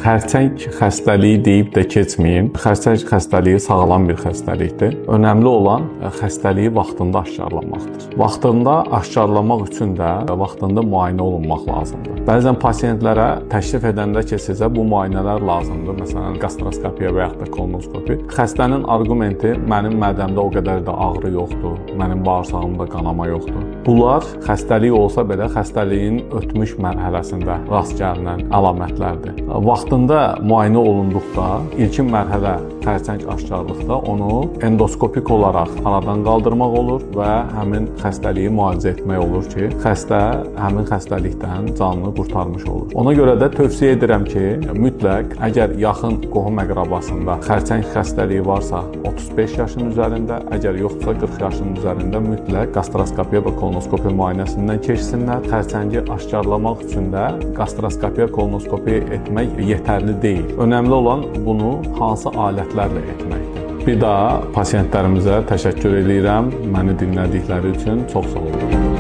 Xərçəng xəstəliyi deyib də keçməyin. Xərçəng xəstəliyi sağlam bir xəstəlikdir. Önəmli olan xəstəliyi vaxtında aşkarlamaqdır. Vaxtında aşkarlamaq üçün də vaxtında müayinə olunmaq lazımdır. Bəzən pasientlərə təklif edəndə ki, sizə bu müayinələr lazımdır. Məsələn, gastroskopiya və yaxud da kolonoskopi. Xəstənin argumenti mənim mədəmdə o qədər də ağrı yoxdur, mənim bağırsağımda qanama yoxdur. Bunlar xəstəlik olsa belə xəstəliyin ötmüş mərhələsində rast gəlinən əlamətlərdir. Vaxtında müayinə olunduqda ilkin mərhələ xərçəng aşkarlıqda onu endoskopik olaraq aradan qaldırmaq olur və həmin xəstəliyi müalicə etmək olur ki, xəstə həmin xəstəlikdən canını qurtarmış olur. Ona görə də tövsiyə edirəm ki, mütləq əgər yaxın qohum-əqrabasında xərçəng xəstəliyi varsa 35 yaşın üzərində, əgər yoxdursa 40 yaşın üzərində mütləq gastroskopiya və kolonoskopiya müayinəsindən keçsinlər. Xərçəngi aşkarlamaq üçün də gastroskopiya, kolonoskopiya etmək yetərli deyil. Önəmli olan bunu hansı alətlərlə etməkdir. Bir daha pasientlərimizə təşəkkür edirəm. Məni dinlədikləri üçün çox sağ olun.